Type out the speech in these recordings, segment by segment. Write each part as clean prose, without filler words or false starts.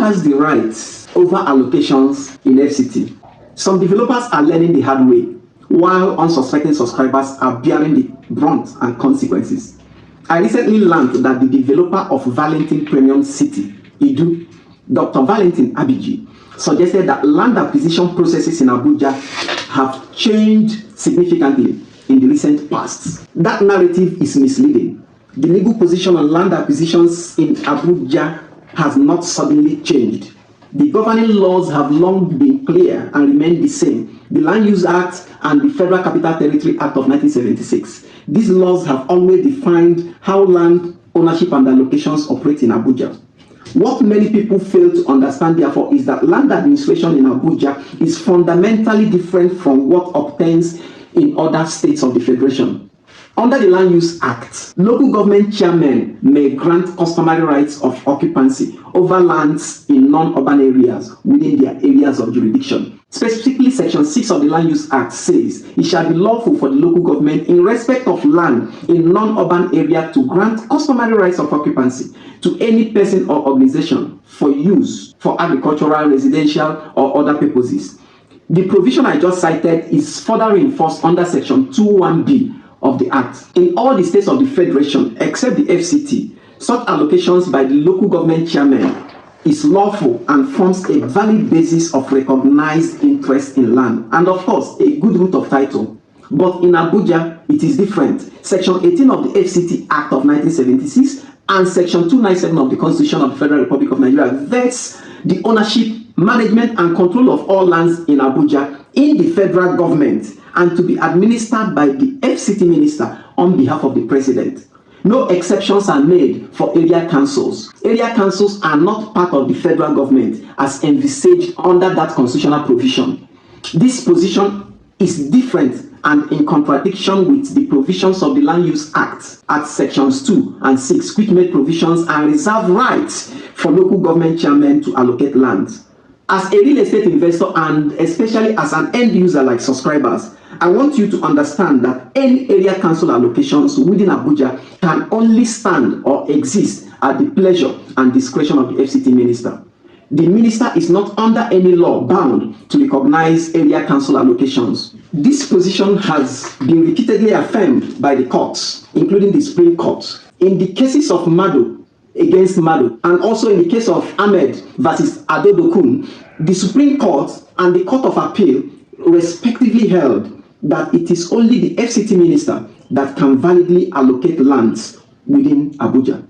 has the rights over allocations in FCT? Some developers are learning the hard way, while unsuspecting subscribers are bearing the brunt and consequences. I recently learned that the developer of Valington Premium City, Idu, Dr. Valington Abuja, suggested that land acquisition processes in Abuja have changed significantly in the recent past. That narrative is misleading. The legal position on land acquisitions in Abuja has not suddenly changed. The governing laws have long been clear and remain the same. The Land Use Act and the Federal Capital Territory Act of 1976. These laws have always defined how land ownership and allocations operate in Abuja. What many people fail to understand, therefore, is that land administration in Abuja is fundamentally different from what obtains in other states of the Federation. Under the Land Use Act, local government chairmen may grant customary rights of occupancy over lands in non-urban areas within their areas of jurisdiction. Specifically, Section 6 of the Land Use Act says it shall be lawful for the local government in respect of land in non-urban area to grant customary rights of occupancy to any person or organization for use for agricultural, residential, or other purposes. The provision I just cited is further reinforced under Section 2(1)(b) of the Act. In all the states of the Federation, except the FCT, such allocations by the local government chairman is lawful and forms a valid basis of recognized interest in land, and of course, a good root of title. But in Abuja, it is different. Section 18 of the FCT Act of 1976 and Section 297 of the Constitution of the Federal Republic of Nigeria vests the ownership, management, and control of all lands in Abuja in the federal government and to be administered by the FCT Minister on behalf of the President. No exceptions are made for area councils. Area councils are not part of the federal government as envisaged under that constitutional provision. This position is different and in contradiction with the provisions of the Land Use Act at Sections 2 and 6, which made provisions and reserve rights for local government chairmen to allocate land. As a real estate investor and especially as an end user like subscribers, I want you to understand that any area council allocations within Abuja can only stand or exist at the pleasure and discretion of the FCT Minister. The Minister is not under any law bound to recognize area council allocations. This position has been repeatedly affirmed by the courts, including the Supreme Court. In the cases of Mado against Mado, and also in the case of Ahmed versus Adodokun, the Supreme Court and the Court of Appeal respectively held that it is only the FCT Minister that can validly allocate lands within Abuja.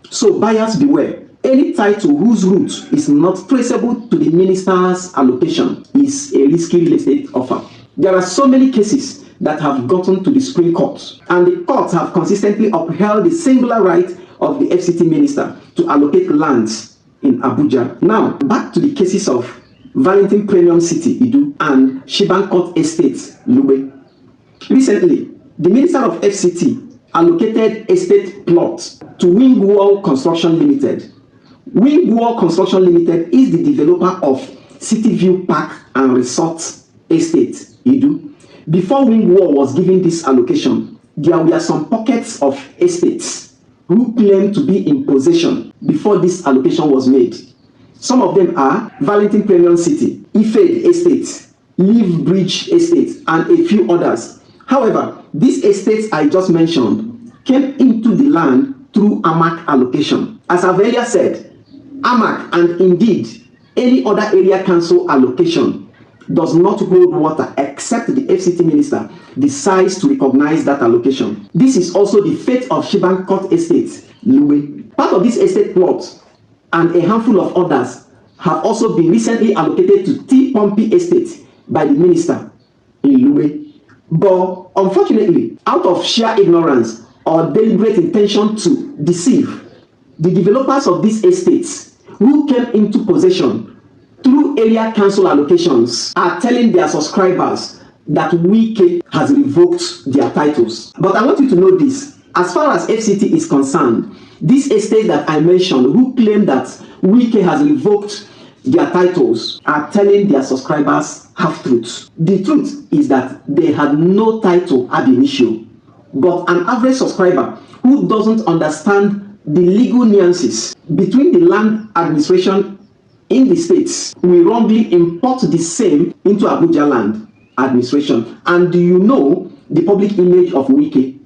So buyers beware. Any title whose root is not traceable to the minister's allocation is a risky real estate offer. There are so many cases that have gotten to the Supreme Court, and the courts have consistently upheld the singular right of the FCT Minister to allocate lands in Abuja. Now, back to the cases of Valington Premium City, Idu, and Shibann Court Estate, Lugbe. Recently, the Minister of FCT allocated estate plots to Wingwall Construction Limited. Wingwall Construction Limited is the developer of City View Park and Resort Estate, Idu. Before Wingwall was given this allocation, there were some pockets of estates who claimed to be in possession before this allocation was made. Some of them are Valington Premium City, Ife Estate, Leaf Bridge Estate, and a few others. However, these estates I just mentioned came into the land through AMAC allocation. As I've earlier said, AMAC and indeed any other area council allocation does not hold water except the FCT Minister decides to recognize that allocation. This is also the fate of Shibann Court Estate, Lugbe. Part of this estate plot and a handful of others have also been recently allocated to T. Pompey Estate by the Minister in Lugbe. But unfortunately, out of sheer ignorance or deliberate intention to deceive, the developers of these estates who came into possession through area council allocations are telling their subscribers that Wike has revoked their titles. But I want you to know this. As far as FCT is concerned, these estates that I mentioned who claim that Wike has revoked their titles are telling their subscribers half-truths. The truth is that they had no title ab initio, but an average subscriber who doesn't understand the legal nuances between the land administration in the states will wrongly import the same into Abuja land administration. And do you know the public image of Wike?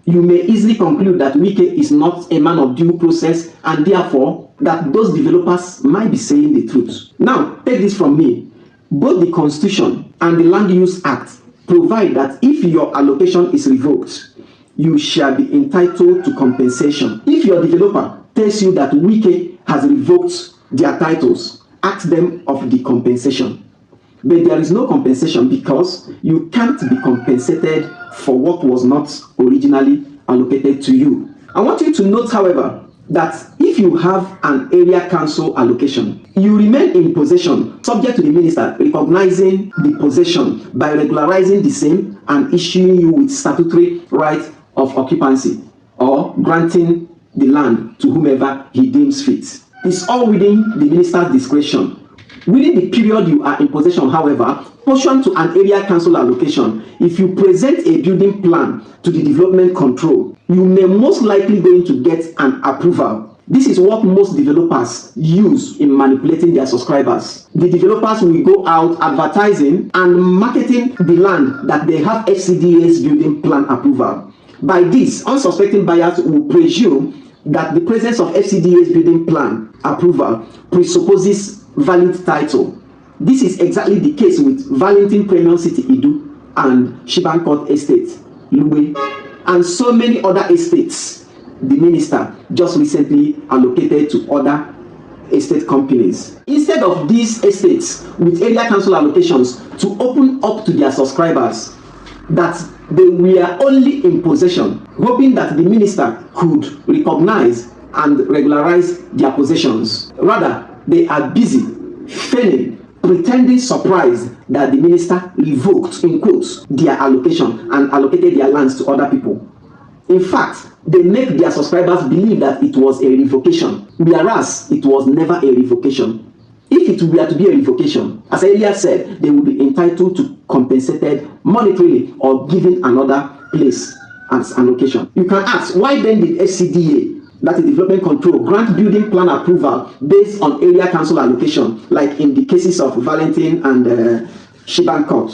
You may easily conclude that Wike is not a man of due process, and therefore that those developers might be saying the truth. Now, take this from me. Both the Constitution and the Land Use Act provide that if your allocation is revoked, you shall be entitled to compensation. If your developer tells you that Wike has revoked their titles, ask them of the compensation. But there is no compensation because you can't be compensated for what was not originally allocated to you. I want you to note, however, that if you have an area council allocation, you remain in possession subject to the minister recognizing the possession by regularizing the same and issuing you with statutory right of occupancy or granting the land to whomever he deems fit. It's all within the minister's discretion. Within the period you are in possession, however, pursuant to an area council allocation, if you present a building plan to the development control, you may most likely going to get an approval. This is what most developers use in manipulating their subscribers. The developers will go out advertising and marketing the land that they have FCDA's building plan approval. By this, unsuspecting buyers will presume that the presence of FCDA's building plan approval presupposes valid title. This is exactly the case with Valington Premium City Idu and Shibann Court Estate, Lugbe, and so many other estates the minister just recently allocated to other estate companies. Instead of these estates with area council allocations to open up to their subscribers that they were only in possession, hoping that the minister could recognize and regularize their possessions. Rather, they are busy feigning, pretending surprised that the minister revoked, in quotes, their allocation and allocated their lands to other people. In fact, they make their subscribers believe that it was a revocation, whereas it was never a revocation. If it were to be a revocation, as I earlier said, they would be entitled to compensated monetarily or given another place as an allocation. You can ask, why then did FCDA, that is development control, grant building plan approval based on area council allocation, like in the cases of Valington and Shibann Court?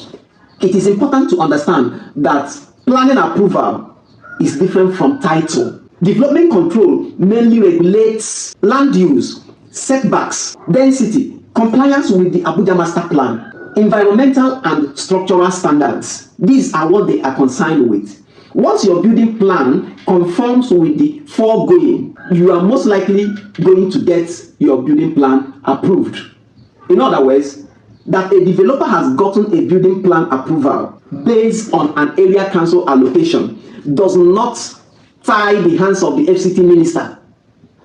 It is important to understand that planning approval is different from title. Development control mainly regulates land use, setbacks, density, compliance with the Abuja Master Plan, environmental and structural standards. These are what they are concerned with. Once your building plan conforms with the foregoing, you are most likely going to get your building plan approved. In other words, that a developer has gotten a building plan approval based on an area council allocation does not tie the hands of the FCT Minister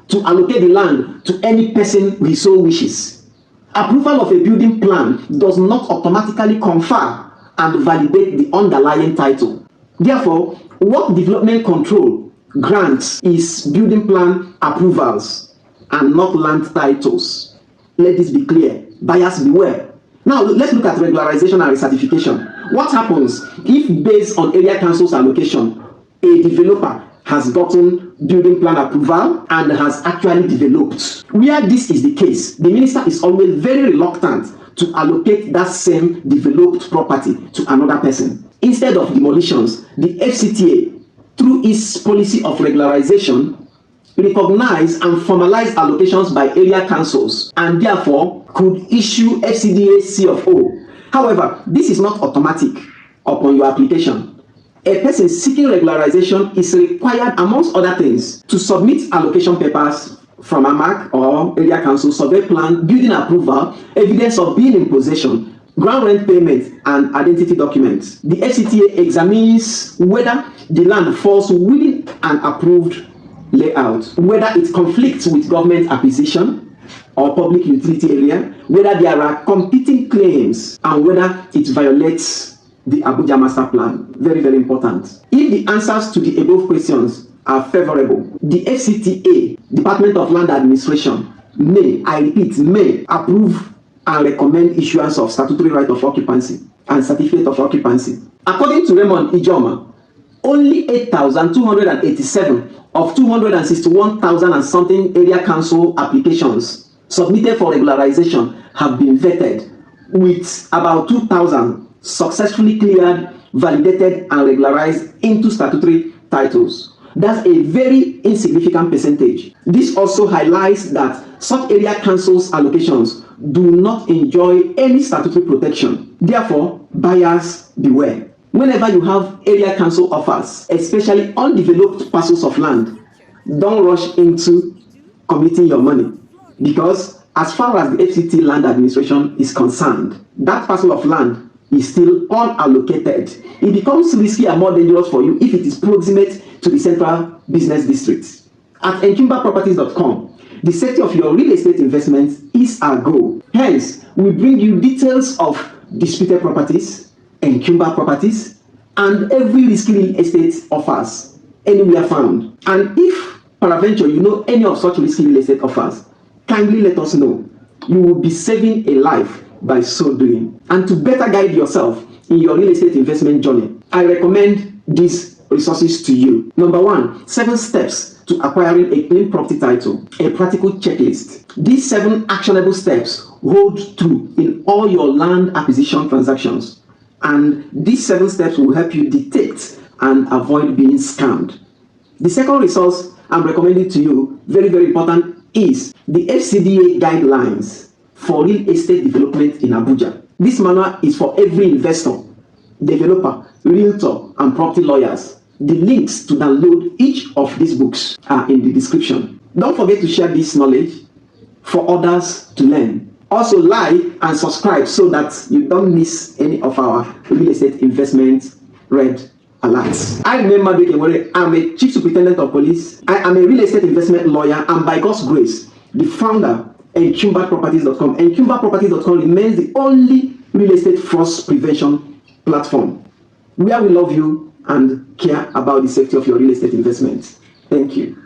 to allocate the land to any person he so wishes. Approval of a building plan does not automatically confer and validate the underlying title. Therefore, what development control grants is building plan approvals and not land titles. Let this be clear. Buyers beware. Now, let's look at regularization and recertification. What happens if, based on area council's allocation, a developer has gotten building plan approval and has actually developed? Where this is the case, the minister is always very reluctant to allocate that same developed property to another person. Instead of demolitions, the FCTA, through its policy of regularization, recognize and formalize allocations by area councils and therefore could issue FCDA C of O. However, this is not automatic upon your application. A person seeking regularization is required, amongst other things, to submit allocation papers from AMAC or area council, survey plan, building approval, evidence of being in possession, ground rent payment, and identity documents. The FCTA examines whether the land falls within an approved layout, whether it conflicts with government acquisition or public utility area, whether there are competing claims, and whether it violates the Abuja Master Plan. Very, very important. If the answers to the above questions are favorable, the FCTA, Department of Land Administration, may, I repeat, may approve and recommend issuance of statutory right of occupancy and certificate of occupancy. According to Raymond Ijoma, only 8,287 of 261,000 and something area council applications submitted for regularization have been vetted, with about 2,000 successfully cleared, validated, and regularized into statutory titles. That's a very insignificant percentage. This also highlights that such area councils allocations do not enjoy any statutory protection. Therefore, buyers beware. Whenever you have area council offers, especially undeveloped parcels of land, don't rush into committing your money, because as far as the FCT land administration is concerned, that parcel of land is still unallocated. It becomes risky and more dangerous for you if it is proximate to the central business district. At encumberedproperties.com, the safety of your real estate investments is our goal. Hence, we bring you details of disputed properties, encumbered properties, and every risky real estate offers anywhere found. And if peradventure you know any of such risky real estate offers, kindly let us know. You will be saving a life by so doing. And to better guide yourself in your real estate investment journey, I recommend these resources to you. Number 1, 7 steps to acquiring a clean property title, a practical checklist. These 7 actionable steps hold true in all your land acquisition transactions, and these 7 steps will help you detect and avoid being scammed. The second resource I'm recommending to you, very, very important, is the FCDA guidelines for real estate development in Abuja. This manual is for every investor, developer, realtor, and property lawyers. The links to download each of these books are in the description. Don't forget to share this knowledge for others to learn. Also, like and subscribe so that you don't miss any of our real estate investment red alerts. I remain Madueke Enwere. I'm a Chief Superintendent of Police. I am a real estate investment lawyer, and by God's grace, the founder, Encumberedproperties.com. Encumberedproperties.com remains the only real estate fraud prevention platform where we love you and care about the safety of your real estate investments. Thank you.